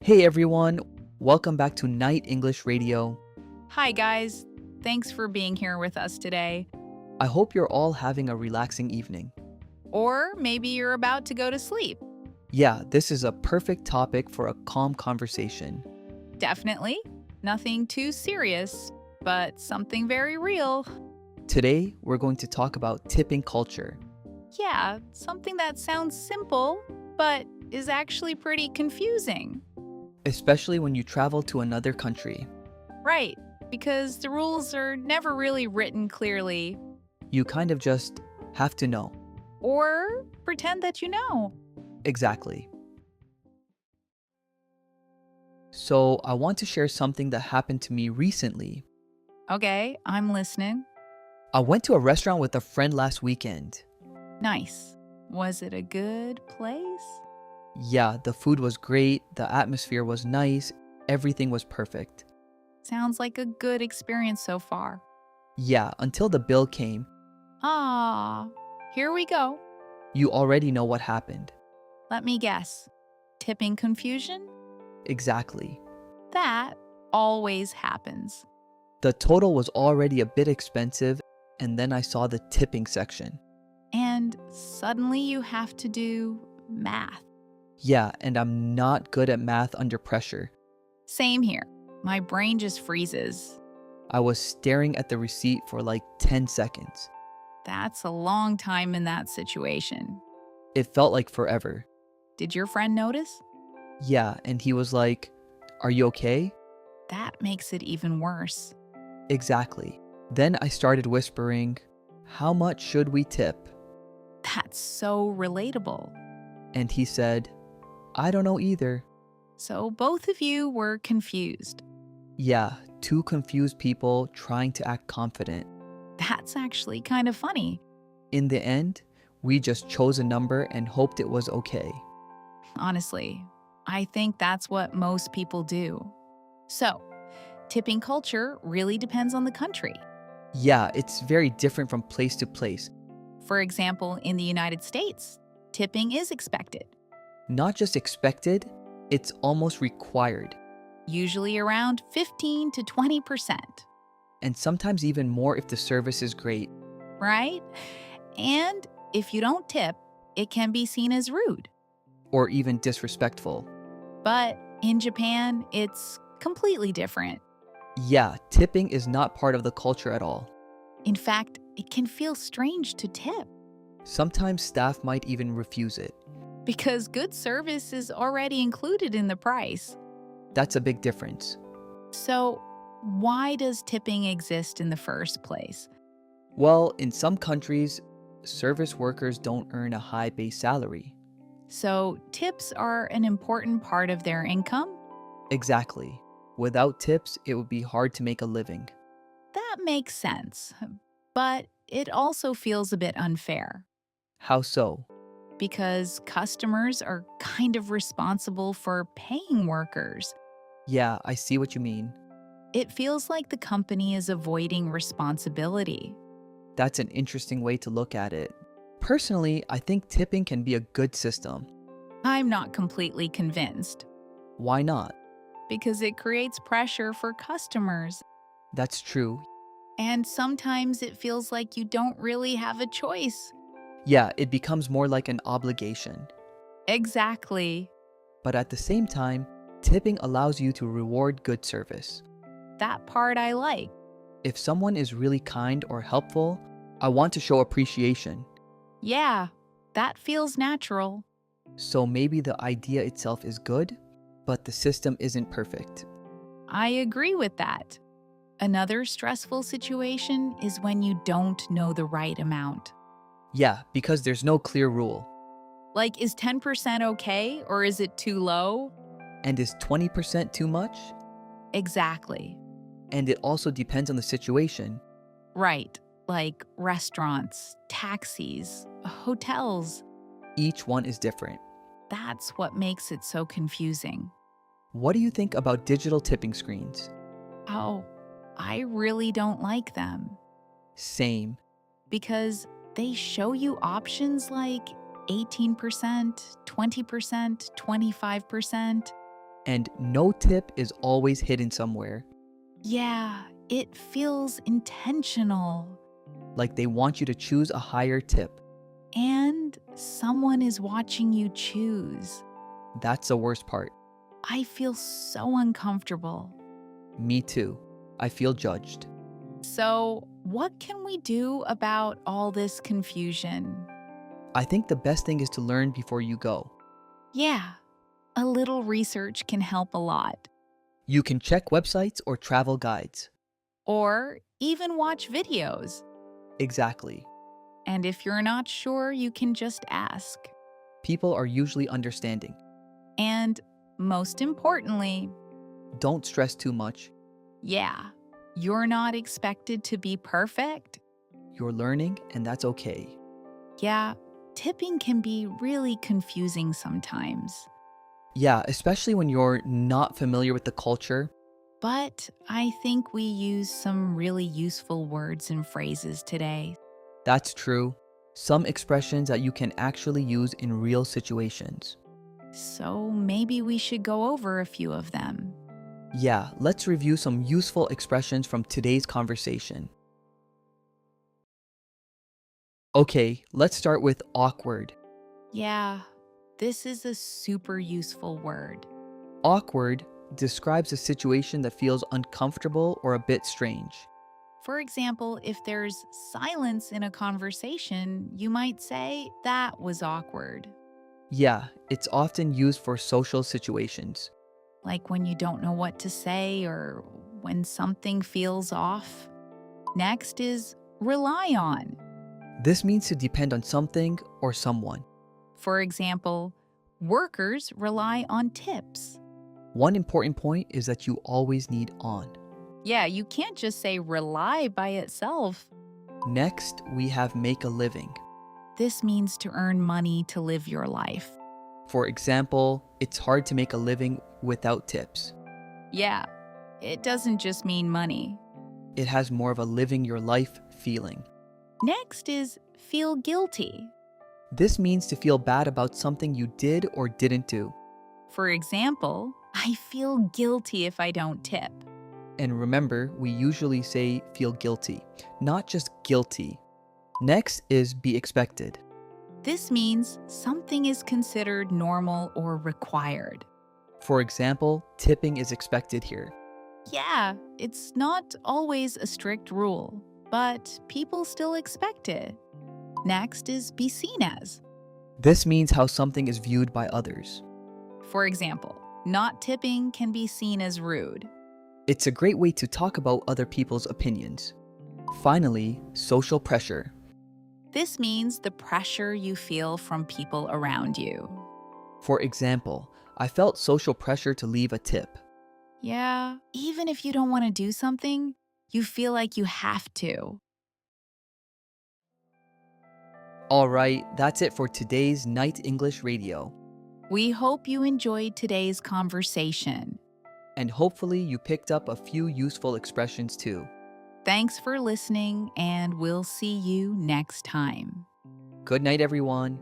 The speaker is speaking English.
Hey everyone, welcome back to Night English Radio. Hi, guys. Thanks for being here with us today. I hope you're all having a relaxing evening. Or maybe you're about to go to sleep. Yeah, this is a perfect topic for a calm conversation. Definitely. Nothing too serious, but something very real. Today, we're going to talk about tipping culture. Yeah, something that sounds simple, but is actually pretty confusing. Especially when you travel to another country. Right, because the rules are never really written clearly. You kind of just have to know. Or pretend that you know. Exactly. So, I want to share something that happened to me recently. Okay, I'm listening. I went to a restaurant with a friend last weekend. Nice. Was it a good place? Yeah, the food was great, the atmosphere was nice, everything was perfect. Sounds like a good experience so far. Yeah, until the bill came. Ah, here we go. You already know what happened. Let me guess. Tipping confusion? Exactly. That always happens. The total was already a bit expensive, and then I saw the tipping section. And suddenly you have to do math. Yeah, and I'm not good at math under pressure. Same here. My brain just freezes. I was staring at the receipt for like 10 seconds. That's a long time in that situation. It felt like forever. Did your friend notice? Yeah, and he was like, "Are you okay?" That makes it even worse. Exactly. Then I started whispering, "How much should we tip?" That's so relatable. And he said, "I don't know either." So both of you were confused. Yeah, two confused people trying to act confident. That's actually kind of funny. In the end, we just chose a number and hoped it was okay. Honestly, I think that's what most people do. So, tipping culture really depends on the country. Yeah, it's very different from place to place. For example, in the United States, tipping is expected, Not just expected, it's almost required. usually around 15 to 20%, And sometimes even more if the service is great. right? And if you don't tip, it can be seen as rude. Or even disrespectful. But in Japan, it's completely different. Yeah, tipping is not part of the culture at all. In fact, it can feel strange to tip Sometimes staff might even refuse it. because good service is already included in the price. That's a big difference. So, why does tipping exist in the first place? Well, in some countries, service workers don't earn a high base salary. So, tips are an important part of their income? Exactly. Without tips, it would be hard to make a living. That makes sense. But it also feels a bit unfair How so? because customers are kind of responsible for paying workers. Yeah, I see what you mean. It feels like the company is avoiding responsibility. That's an interesting way to look at it. Personally, I think tipping can be a good system. I'm not completely convinced Why not? because it creates pressure for customers. That's true. And sometimes it feels like you don't really have a choice. Yeah, it becomes more like an obligation. Exactly. But at the same time, tipping allows you to reward good service. That part I like. If someone is really kind or helpful, I want to show appreciation. Yeah, that feels natural. So maybe the idea itself is good, but the system isn't perfect. I agree with that. Another stressful situation is when you don't know the right amount. Yeah, because there's no clear rule. Like, is 10% okay or is it too low? And is 20% too much? Exactly. And it also depends on the situation. Right. Like restaurants, taxis, hotels. Each one is different. That's what makes it so confusing. What do you think about digital tipping screens? Oh, I really don't like them Same. because they show you options like 18%, 20%, 25%. And no tip is always hidden somewhere, Yeah, it feels intentional. like they want you to choose a higher tip. And someone is watching you choose. That's the worst part. I feel so uncomfortable. Me too. I feel judged. So, what can we do about all this confusion? I think the best thing is to learn before you go. Yeah, a little research can help a lot. You can check websites or travel guides. Or even watch videos. Exactly. And if you're not sure, you can just ask. People are usually understanding. And most importantly, Don't stress too much. yeah, you're not expected to be perfect. You're learning, and that's okay. Yeah, tipping can be really confusing sometimes. Yeah, especially when you're not familiar with the culture. But I think we use some really useful words and phrases today. That's true. Some expressions that you can actually use in real situations. So maybe we should go over a few of them. Yeah, let's review some useful expressions from today's conversation. Okay, let's start with awkward. Yeah, this is a super useful word. Awkward describes a situation that feels uncomfortable or a bit strange. For example, if there's silence in a conversation, you might say, that was awkward. Yeah, it's often used for social situations. Like when you don't know what to say or when something feels off. Next is rely on. This means to depend on something or someone. For example, workers rely on tips. One important point is that you always need on. Yeah, you can't just say rely by itself. Next, we have make a living. This means to earn money to live your life. For example, it's hard to make a living without tips. Yeah, it doesn't just mean money. It has more of a living your life feeling. Next is feel guilty. This means to feel bad about something you did or didn't do. For example, I feel guilty if I don't tip. And remember, we usually say feel guilty, not just guilty. Next is be expected. This means something is considered normal or required. For example, tipping is expected here. Yeah, it's not always a strict rule, but people still expect it. Next is be seen as. This means how something is viewed by others. For example, not tipping can be seen as rude. It's a great way to talk about other people's opinions. Finally, social pressure. This means the pressure you feel from people around you. For example, I felt social pressure to leave a tip. Yeah, even if you don't want to do something, you feel like you have to. Alright, that's it for today's Night English Radio. We hope you enjoyed today's conversation. And hopefully you picked up a few useful expressions too. Thanks for listening, and we'll see you next time. Good night, everyone.